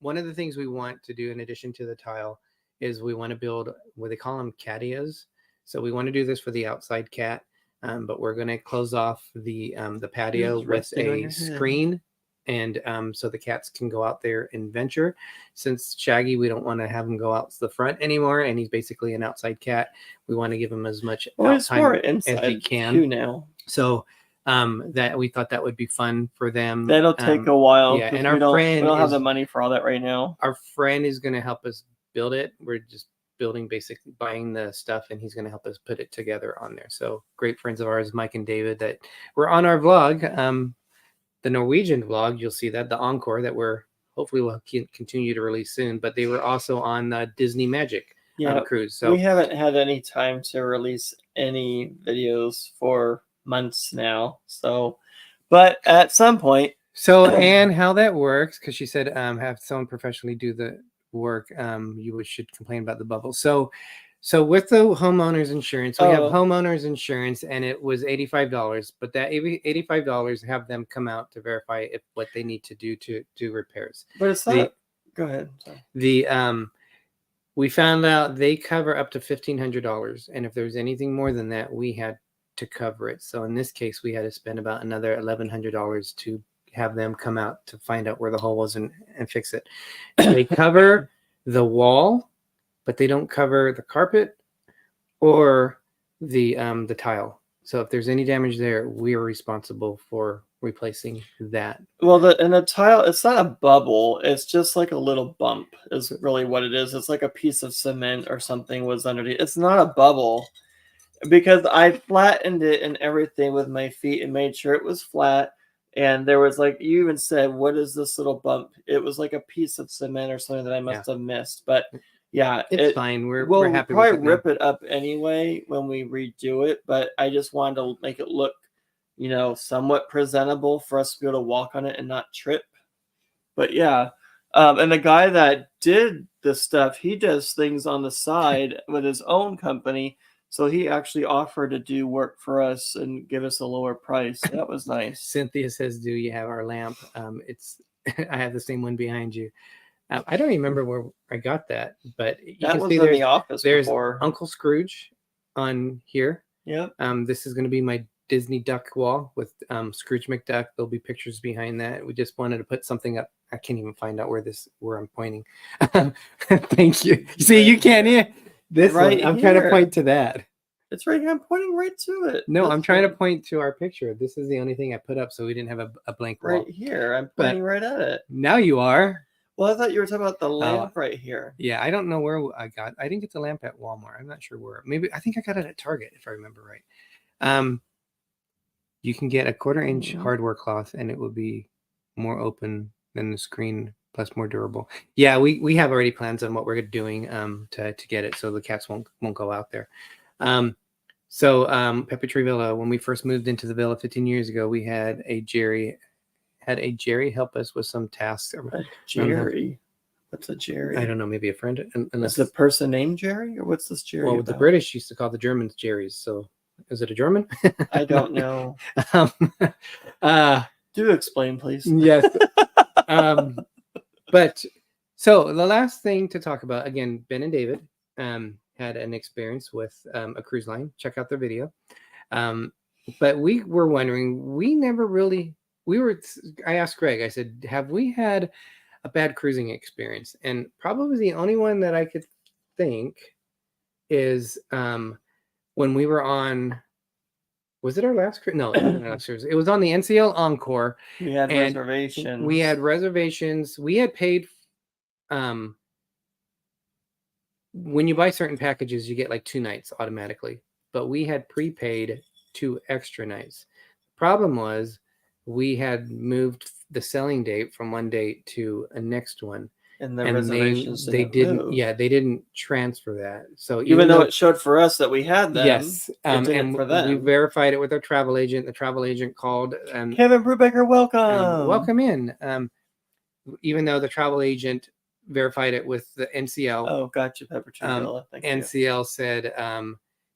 one of the things we want to do, in addition to the tile, is we want to build what they call them catios. So we want to do this for the outside cat, but we're going to close off the patio with a screen, and so the cats can go out there and venture. Since Shaggy, we don't want to have him go out the front anymore, and he's basically an outside cat. We want to give him as much time as we can too now. So that we thought that would be fun for them. That'll take a while. Yeah, and we don't have the money for all that right now. Our friend is going to help us build it. We're just basically buying the stuff, and he's going to help us put it together on there. So great friends of ours, Mike and David, that were on our vlog, the Norwegian vlog. You'll see that the encore that hopefully we'll continue to release soon, but they were also on Disney Magic cruise. So we haven't had any time to release any videos for months now. So, but at some point. So, Anne, how that works, because she said have someone professionally do the work, you should complain about the bubble. So with the homeowners insurance, we have homeowners insurance, and it was $85, but that $85 have them come out to verify what they need to do to do repairs. But it's not. Go ahead. Sorry. We found out they cover up to $1,500, and if there's anything more than that, we had to cover it. So in this case, we had to spend about another $1,100 to have them come out to find out where the hole was and fix it. They cover the wall, but they don't cover the carpet or the tile. So if there's any damage there, we are responsible for replacing that. Well, the tile, it's not a bubble. It's just like a little bump is really what it is. It's like a piece of cement or something was underneath. It's not a bubble, because I flattened it and everything with my feet and made sure it was flat. And there was, like, you even said, what is this little bump? It was like a piece of cement or something that I must have missed. But yeah, it's fine. We're happy with it. We'll probably rip it up anyway when we redo it. But I just wanted to make it look, somewhat presentable for us to be able to walk on it and not trip. But yeah, And the guy that did the stuff, he does things on the side with his own company. So he actually offered to do work for us and give us a lower price. So that was nice. Cynthia says, "Do you have our lamp?" It's I have the same one behind you. I don't remember where I got that, but you that can was see in the office there's before. Uncle Scrooge on here. Yep. This is going to be my Disney duck wall with Scrooge McDuck. There'll be pictures behind that. We just wanted to put something up. I can't even find out where I'm pointing. Thank you. See, you can't hear this right one. I'm here. trying to point to that. It's right here. I'm pointing right to it. No, I'm trying to point to our picture. This is the only thing I put up, so we didn't have a blank wall. Right here. I'm pointing right at it. Now you are. Well, I thought you were talking about the lamp right here. Yeah, I don't know where I didn't get the lamp at Walmart. I'm not sure where. Maybe I think I got it at Target, if I remember right. You can get a 1/4-inch hardware cloth, and it will be more open than the screen, plus more durable. Yeah, we have already plans on what we're doing to get it, so the cats won't go out there. Pepper Tree Villa, when we first moved into the villa 15 years ago, we had a Jerry help us with some tasks. Jerry? What's a Jerry? I don't know, maybe a friend. Is the person named Jerry, or what's this Jerry? Well, the British used to call the Germans Jerrys, so is it a German? I don't know. Do explain, please. Yes. But so the last thing to talk about, again, Ben and David had an experience with a cruise line. Check out their video. But we were wondering, I asked Greg, I said, have we had a bad cruising experience? And probably the only one that I could think is when we were on, was it our last cruise? No, it was on the NCL Encore. We had reservations. We had paid, when you buy certain packages, you get like 2 nights automatically, but we had prepaid 2 extra nights. Problem was, we had moved the selling date from one date to a next one. And the reservations they didn't transfer that. So even though it showed for us that we had them, yes, it didn't for them. We verified it with our travel agent. The travel agent called. Kevin Brubaker, welcome. Welcome in. Even though the travel agent verified it with the NCL. Oh, gotcha, Pepper Tree Villa. Thank NCL said,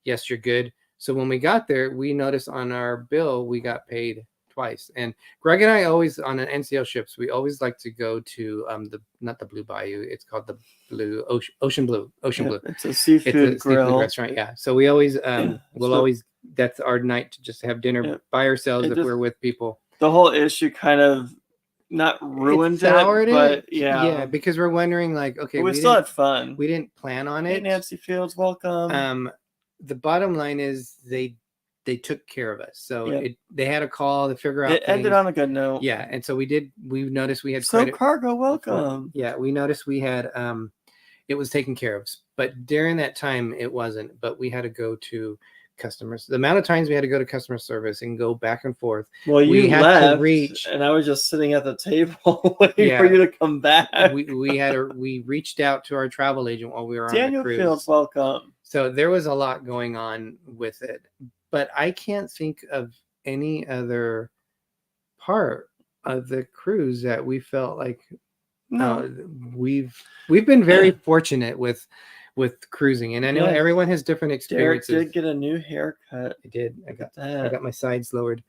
yes, you're good. So when we got there, we noticed on our bill we got paid twice. And Greg and I always, on an NCL ships, we always like to go to not the Blue Bayou, it's called the Blue Ocean Blue. It's a seafood grill. Seafood restaurant, yeah. So we always that's our night to just have dinner by ourselves if we're with people. The whole issue kind of not ruined it, but yeah, because we're wondering, like, okay, we still had fun. We didn't plan on it. Hey, Nancy Fields, welcome. The bottom line is they took care of us. So they had a call to figure out. It ended on a good note. Yeah, and so we noticed we had cargo, welcome. Yeah, we noticed we had it was taken care of, but during that time it wasn't. But we had to go to customers. The amount of times we had to go to customer service and go back and forth. Well, we had to reach, and I was just sitting at the table waiting for you to come back. We reached out to our travel agent while we were on the cruise. Fields, welcome. So there was a lot going on with it, but I can't think of any other part of the cruise that we felt like we've been very fortunate with cruising, and I know everyone has different experiences. Derek did get a new haircut. I did. I got my sides lowered.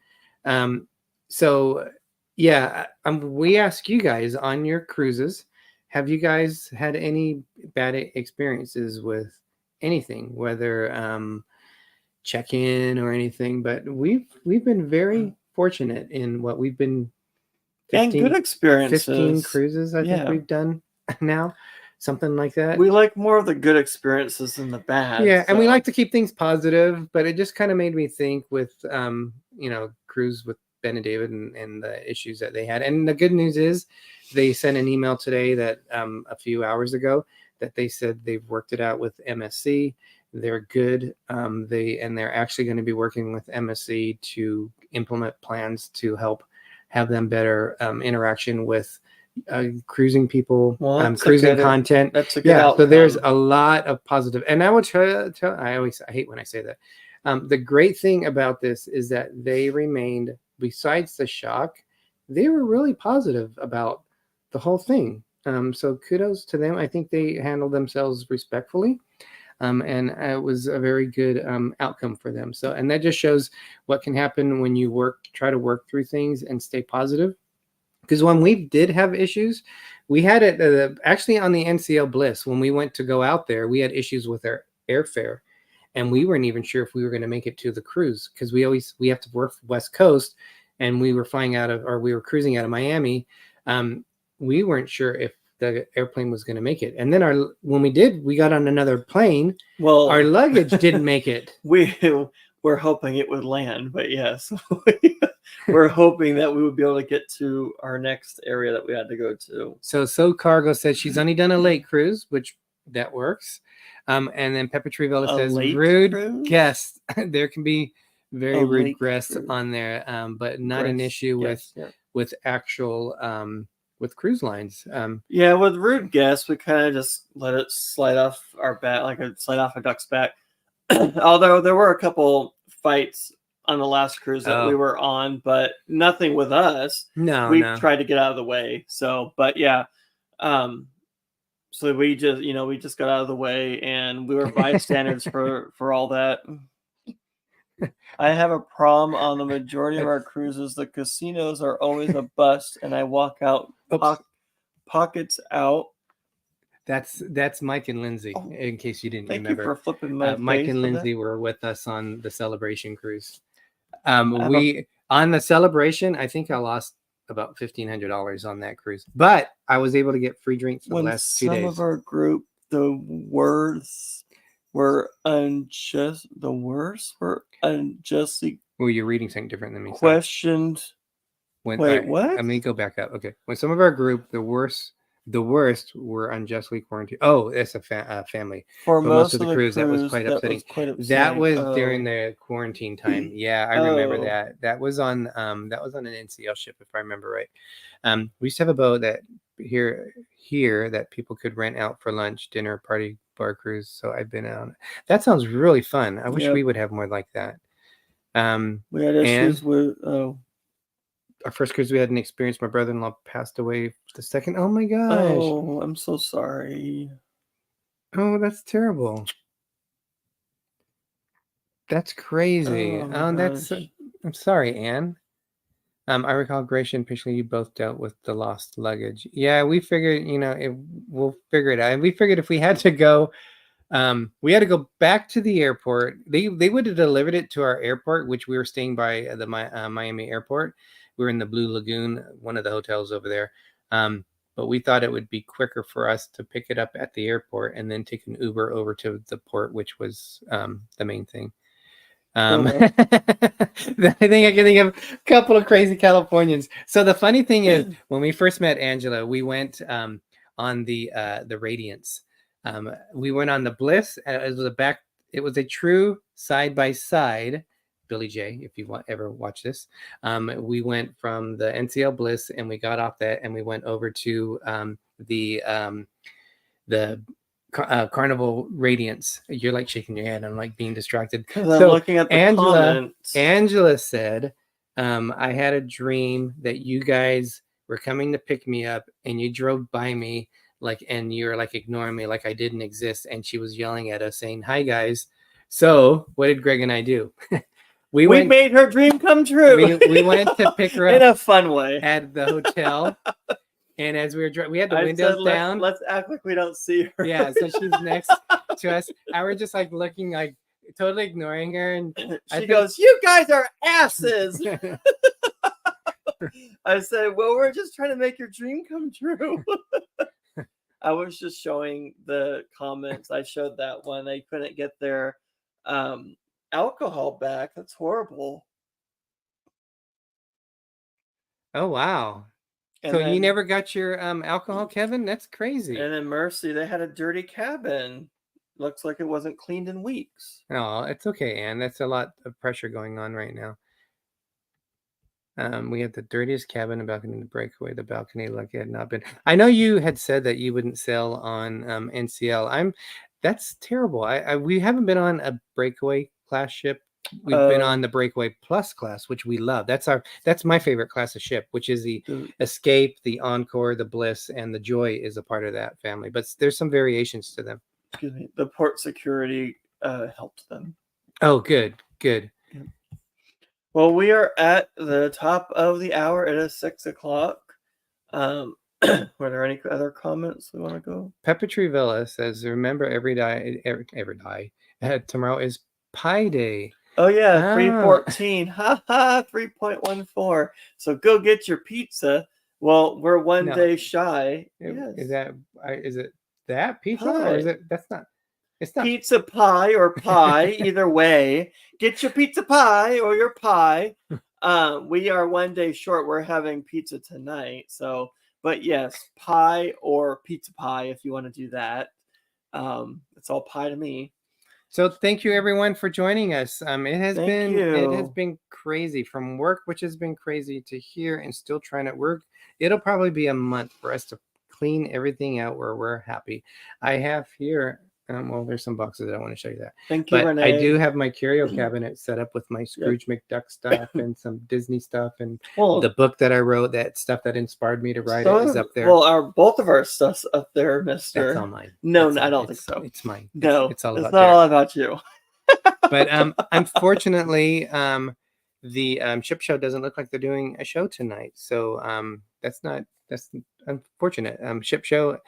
So yeah, we ask you guys on your cruises, have you guys had any bad experiences with anything, whether check-in or anything? But we've been very fortunate in what we've been 15, and good experiences. 15 cruises I think we've done now. Something like that. We like more of the good experiences than the bad. Yeah, and we like to keep things positive, but it just kind of made me think with cruise with Ben and David and the issues that they had. And the good news is they sent an email today that a few hours ago that they said they've worked it out with MSC. They're good. They're actually going to be working with MSC to implement plans to help have them better interaction with cruising people, cruising content. That's a good outcome. So there's a lot of positive. And I would tell I hate when I say that. The great thing about this is that they remained, besides the shock, they were really positive about the whole thing. So kudos to them. I think they handled themselves respectfully. And it was a very good outcome for them. So, and that just shows what can happen when you try to work through things and stay positive. Because when we did have issues, we had it actually on the NCL Bliss. When we went to go out there, we had issues with our airfare, and we weren't even sure if we were going to make it to the cruise because we have to work West Coast, and we were we were cruising out of Miami. We weren't sure if the airplane was going to make it. And then when we did, we got on another plane. Well, our luggage didn't make it. We're hoping it would land, but yes, we're hoping that we would be able to get to our next area that we had to go to. So Cargo said she's only done a late cruise, which that works. And then Pepper Trivella says rude guests. There can be very rude guests on there, but not an issue with actual with cruise lines. Yeah, with rude guests, we kind of just let it slide off our back, like a slide off a duck's back. Although there were a couple fights on the last cruise that we were on, but nothing with us. We tried to get out of the way. So, but yeah, so we just got out of the way, and we were bystanders for all that. I have a problem on the majority of our cruises. The casinos are always a bust, and I walk out pockets out. That's Mike and Lindsay. In case you didn't remember, thank you for flipping my Mike and Lindsay were with us on the Celebration cruise. On the Celebration, I think I lost about $1,500 on that cruise, but I was able to get free drinks for the last 2 days. Some of our group, the worst were unjustly. Well, you're reading something different than me. Questioned. Wait, what? Let me go back up. Okay, when some of our group, the worst were unjustly quarantined. Oh, it's a family. For most of the cruise, that was quite upsetting. That was during the quarantine time. Yeah, I remember that. That was on an NCL ship, if I remember right. We used to have a boat that here that people could rent out for lunch, dinner, party, bar cruise. So I've been on. That sounds really fun. I wish we would have more like that. We had issues with our first cruise, we had an experience. My brother-in-law passed away the second. Oh my gosh. Oh, I'm so sorry. Oh, that's terrible. That's crazy. I'm sorry, Anne. I recall Gracia and Pishley, you both dealt with the lost luggage. Yeah, we figured, we'll figure it out. And we figured if we had to go, we had to go back to the airport. They would have delivered it to our airport, which we were staying by the Miami airport. We were in the Blue Lagoon, one of the hotels over there. But we thought it would be quicker for us to pick it up at the airport and then take an Uber over to the port, which was the main thing. I think I can think of a couple of crazy Californians. So the funny thing is, when we first met Angela, we went on the Radiance. We went on the Bliss. It was a true side by side. Billy J, if you ever watch this, we went from the NCL Bliss and we got off that and we went over to the Carnival Radiance. You're like shaking your head. I'm like being distracted. So I'm looking at the comments. Angela said, I had a dream that you guys were coming to pick me up and you drove by me and you were like ignoring me like I didn't exist. And she was yelling at us saying, "Hi guys." So what did Greg and I do? We made her dream come true. We went to pick her up in a fun way at the hotel. And as we were we had the windows down. Let's act like we don't see her. Yeah, so she's next to us. I were just like looking, like totally ignoring her. And she goes, "You guys are asses." I said, "Well, we're just trying to make your dream come true." I was just showing the comments. I showed that one. They couldn't get their alcohol back. That's horrible. Oh, wow. And so you never got your alcohol, Kevin? That's crazy. And then Mercy, they had a dirty cabin. Looks like it wasn't cleaned in weeks. Oh, it's okay, Anne. That's a lot of pressure going on right now. We had the dirtiest cabin, a balcony, the breakaway, the balcony like it had not been. I know you had said that you wouldn't sail on NCL. That's terrible. We haven't been on a breakaway class ship We've been on the Breakaway Plus class, which we love. That's my favorite class of ship, which is the Escape, the Encore, the Bliss, and the Joy is a part of that family. But there's some variations to them. Excuse me. The port security helped them. Oh, good. Well, we are at the top of the hour. It is 6 o'clock. Were there any other comments we want to go? Pepetry Villa says, remember every day, tomorrow is Pi Day. Oh, yeah, 314. Ha ha, 3.14. So go get your pizza. Well, we're one day shy. Yes. Is it that pizza? Pie. Or is it, it's not pizza pie or pie, either way. Get your pizza pie or your pie. We are one day short. We're having pizza tonight. So, but yes, pie or pizza pie if you want to do that. It's all pie to me. So thank you everyone for joining us. It has been crazy from work, which has been crazy, to here and still trying to work. It'll probably be a month for us to clean everything out where we're happy. I have here, well, there's some boxes that I want to show you that. Thank you, but Renee. I do have my curio cabinet set up with my Scrooge McDuck stuff and some Disney stuff, and the book that I wrote, that stuff that inspired me to write it is up there. Well, both of our stuff's up there, Mister. That's all mine. No, I don't think so. It's mine. No, it's all about. It's not all about you. But unfortunately, the ship show doesn't look like they're doing a show tonight. So that's unfortunate. Ship show,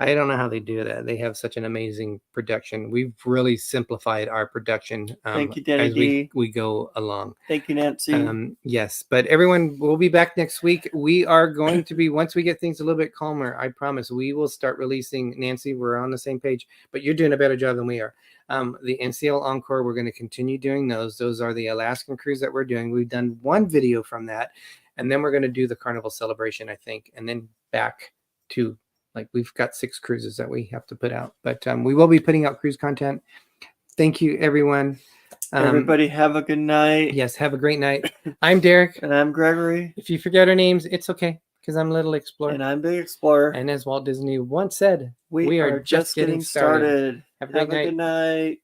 I don't know how they do that. They have such an amazing production. We've really simplified our production. Thank you, Danny as we go along. Thank you, Nancy. Yes, but everyone, we'll be back next week. We are going to be, once we get things a little bit calmer, I promise we will start releasing. Nancy, we're on the same page, but you're doing a better job than we are. The NCL Encore, we're going to continue doing those. Those are the Alaskan cruise that we're doing. We've done one video from that, and then we're going to do the Carnival Celebration, I think, and then back to, like, we've got 6 cruises that we have to put out, but we will be putting out cruise content. Thank you, everyone. Everybody have a good night. Yes, have a great night. I'm Derek. And I'm Gregory. If you forget our names, it's okay, because I'm Little Explorer. And I'm Big Explorer. And as Walt Disney once said, we are just getting started. Have a great night. Good night.